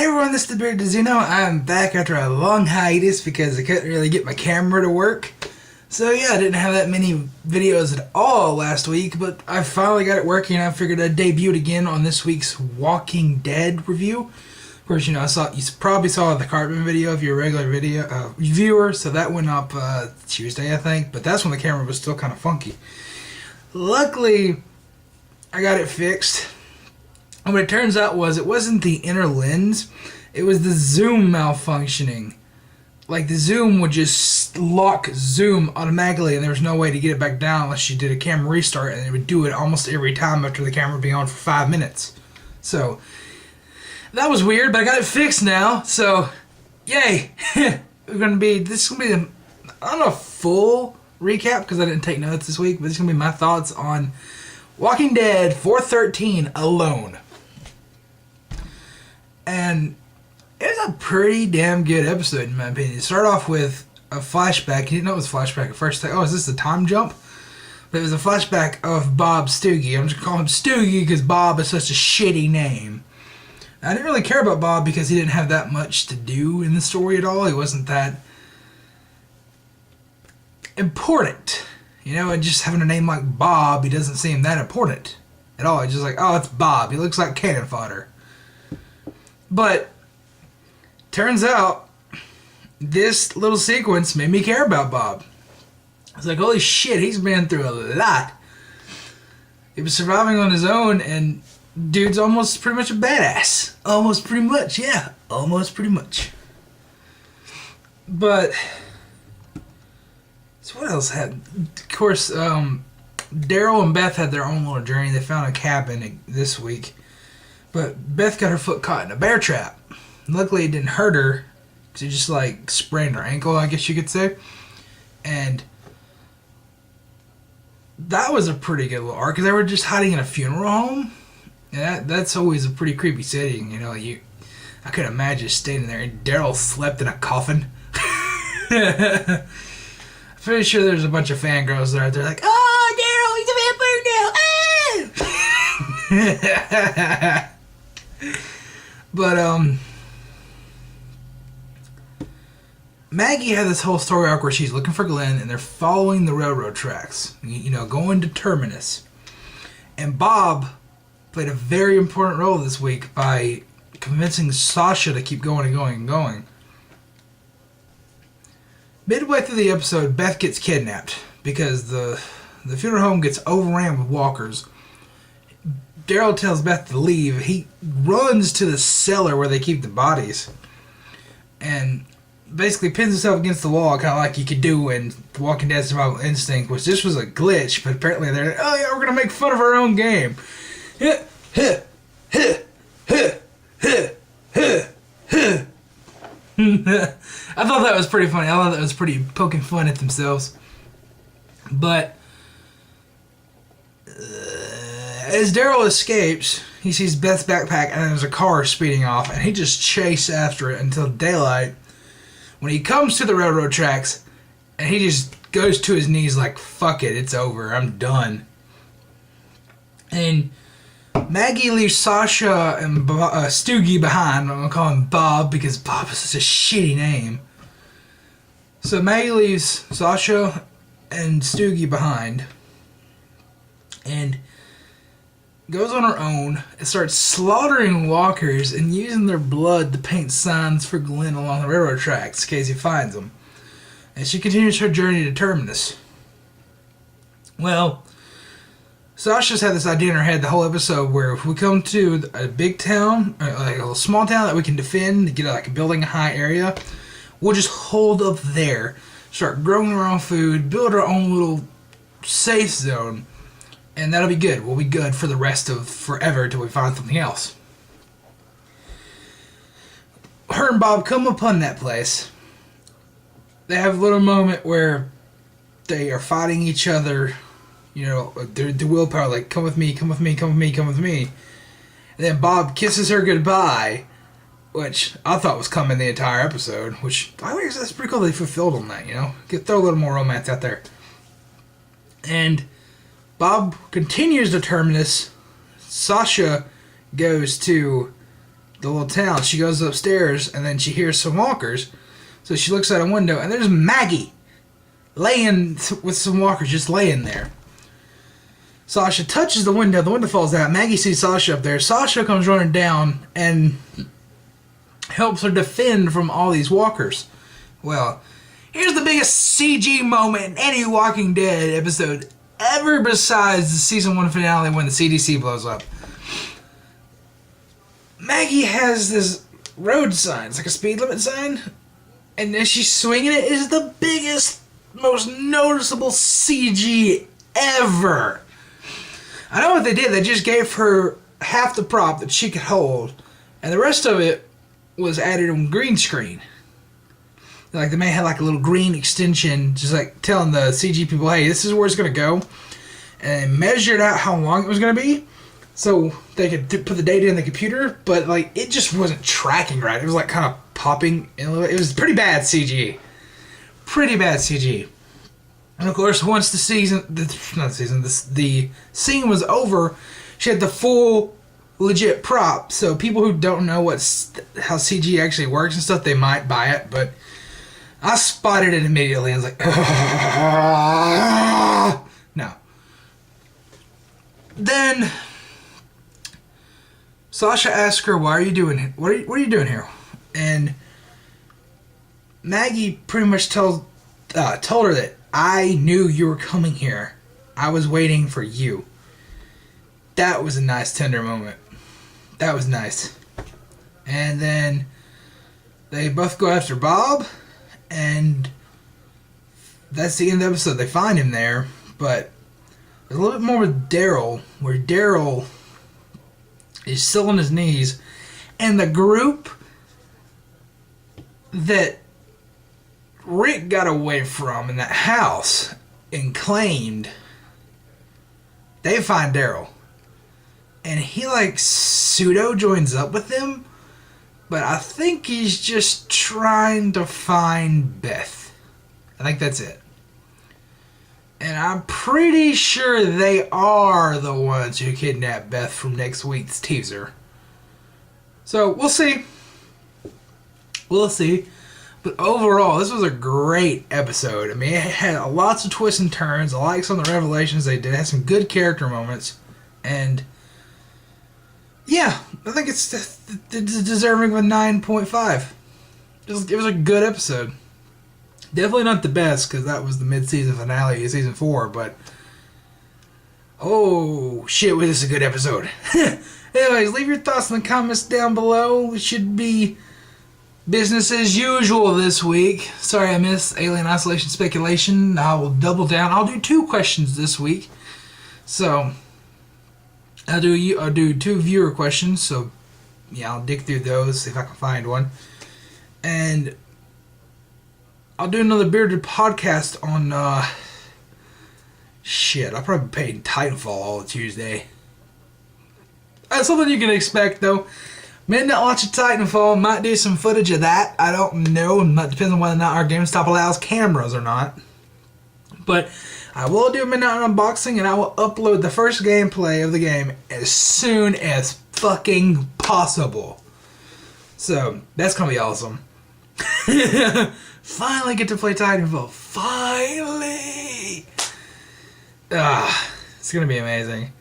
Hey everyone, this is DaBeardedXeno. I'm back after a long hiatus because I couldn't really get my camera to work. So yeah, I didn't have that many videos at all last week, but I finally got it working and I figured I'd debut it again on this week's Walking Dead review. Of course, you probably saw the Cartman video if you're a regular video viewer, so that went up Tuesday, I think, but that's when the camera was still kind of funky. Luckily, I got it fixed. And what it turns out was it wasn't the inner lens, it was the zoom malfunctioning. Like the zoom would just lock zoom automatically and there was no way to get it back down unless you did a camera restart, and it would do it almost every time after the camera would be on for 5 minutes. So that was weird, but I got it fixed now, so yay. This is gonna be I don't know, a full recap because I didn't take notes this week, but this is gonna be my thoughts on Walking Dead 413 Alone. And it was a pretty damn good episode in my opinion. It started off with a flashback. You didn't know it was a flashback at first. Like, oh, is this a time jump? But it was a flashback of Bob Stoogie. I'm just going to call him Stoogie because Bob is such a shitty name. I didn't really care about Bob because he didn't have that much to do in the story at all. He wasn't that important. You know, and just having a name like Bob, he doesn't seem that important at all. He's just like, oh, it's Bob. He looks like cannon fodder. But turns out this little sequence made me care about Bob. I was like, holy shit, he's been through a lot. He was surviving on his own, and dude's almost pretty much a badass. Almost pretty much, yeah. Almost pretty much. But so what else had? Of course, Daryl and Beth had their own little journey. They found a cabin this week. But Beth got her foot caught in a bear trap. Luckily, it didn't hurt her. She just, like, sprained her ankle, I guess you could say. And that was a pretty good little arc, because they were just hiding in a funeral home. And that's always a pretty creepy setting, you know. I could imagine standing there, and Daryl slept in a coffin. I'm pretty sure there's a bunch of fangirls there. They're like, oh, Daryl, he's a vampire now. But Maggie had this whole story arc where she's looking for Glenn and they're following the railroad tracks, you know, going to Terminus. And Bob played a very important role this week by convincing Sasha to keep going and going and going. Midway through the episode, Beth gets kidnapped because the funeral home gets overran with walkers. Daryl tells Beth to leave. He runs to the cellar where they keep the bodies and basically pins himself against the wall, kind of like you could do in Walking Dead Survival Instinct, which this was a glitch, but apparently they're like, oh yeah, we're going to make fun of our own game. I thought that was pretty funny. I thought that was pretty poking fun at themselves. But as Daryl escapes, he sees Beth's backpack and there's a car speeding off, and he just chases after it until daylight, when he comes to the railroad tracks and he just goes to his knees like, fuck it, it's over, I'm done. And Maggie leaves Sasha and Stoogie behind. I'm going to call him Bob because Bob is such a shitty name. So Maggie leaves Sasha and Stoogie behind and goes on her own and starts slaughtering walkers and using their blood to paint signs for Glenn along the railroad tracks in case he finds them. And she continues her journey to Terminus. Well, Sasha's had this idea in her head the whole episode where if we come to a big town, like a little small town that we can defend, to get like a building a high area, we'll just hold up there, start growing our own food, build our own little safe zone, and that'll be good. We'll be good for the rest of forever till we find something else. Her and Bob come upon that place. They have a little moment where they are fighting each other. You know, the willpower, like, come with me, come with me, come with me, come with me. And then Bob kisses her goodbye, which I thought was coming the entire episode, which I think that's pretty cool they fulfilled on that, you know? Throw a little more romance out there. And Bob continues to Terminus. Sasha goes to the little town. She goes upstairs, and then she hears some walkers. So she looks out a window, and there's Maggie laying with some walkers, just laying there. Sasha touches the window falls out. Maggie sees Sasha up there. Sasha comes running down and helps her defend from all these walkers. Well, here's the biggest CG moment in any Walking Dead episode ever besides the season 1 finale when the CDC blows up. Maggie has this road sign. It's like a speed limit sign. And as she's swinging it, is the biggest, most noticeable CG ever. I know what they did. They just gave her half the prop that she could hold. And the rest of it was added on green screen. Like, they may have like a little green extension, just like telling the CG people, hey, this is where it's going to go. And measured out how long it was going to be. So they could put the data in the computer, but like it just wasn't tracking right. It was like kind of popping in a little. It was pretty bad CG. Pretty bad CG. And of course, once the scene was over, she had the full legit prop. So people who don't know how CG actually works and stuff, they might buy it. But I spotted it immediately. I was like, no. Then Sasha asked her, "Why are you doing it? What are you doing here?" And Maggie pretty much told her that I knew you were coming here. I was waiting for you. That was a nice, tender moment. That was nice. And then they both go after Bob, and that's the end of the episode. They find him there, but there's a little bit more with Daryl, where Daryl is still on his knees, and the group that Rick got away from in that house and claimed, they find Daryl. And he like pseudo joins up with them, but I think he's just trying to find Beth. I think that's it. And I'm pretty sure they are the ones who kidnapped Beth from next week's teaser. So, we'll see. We'll see. But overall, this was a great episode. I mean, it had lots of twists and turns. I like some of the revelations they did. It had some good character moments. And, yeah, I think it's deserving of a 9.5. It was a good episode. Definitely not the best, because that was the mid-season finale of Season 4, but oh, shit, was this a good episode. Anyways, leave your thoughts in the comments down below. It should be business as usual this week. Sorry I missed Alien Isolation Speculation. I will double down. I'll do 2 questions this week. So, I'll do 2 viewer questions, so yeah, I'll dig through those, see if I can find one. And I'll do another Bearded podcast on, shit, I'll probably be playing Titanfall all Tuesday. That's something you can expect, though. Midnight Launch of Titanfall, might do some footage of that. I don't know. It depends on whether or not our GameStop allows cameras or not. But I will do a Midnight Unboxing, and I will upload the first gameplay of the game as soon as fucking possible. So, that's gonna be awesome. Finally get to play Titanfall. Finally! It's gonna be amazing.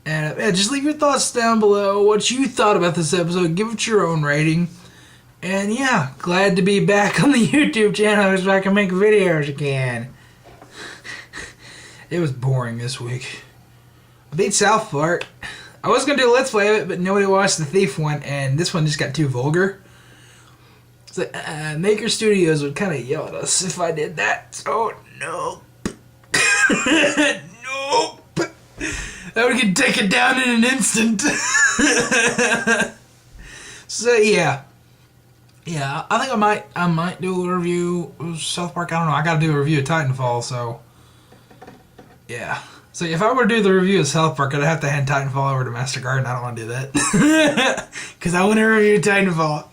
And just leave your thoughts down below, what you thought about this episode. Give it your own rating. And yeah, glad to be back on the YouTube channel so I can make videos again. It was boring this week. I beat South Park. I was gonna do a Let's Play of it, but nobody watched the Thief one, and this one just got too vulgar. It's like, Maker Studios would kind of yell at us if I did that. So, nope. Nope. That would get taken down in an instant. So, yeah. Yeah, I think I might do a review of South Park. I don't know. I gotta do a review of Titanfall, so. Yeah. So, if I were to do the review of South Park, I'd have to hand Titanfall over to Master Garden. I don't want to do that. Because I want to review Titanfall.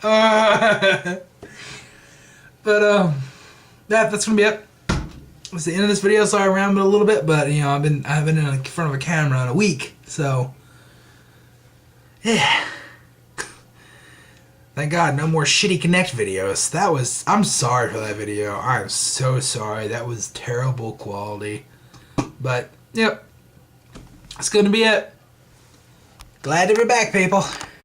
But, that's going to be it. That's the end of this video. Sorry I rambled a little bit, but, you know, I haven't been in front of a camera in a week. So, yeah. Thank God, no more shitty Connect videos. I'm sorry for that video. I'm so sorry. That was terrible quality. But, yep. That's gonna be it. Glad to be back, people.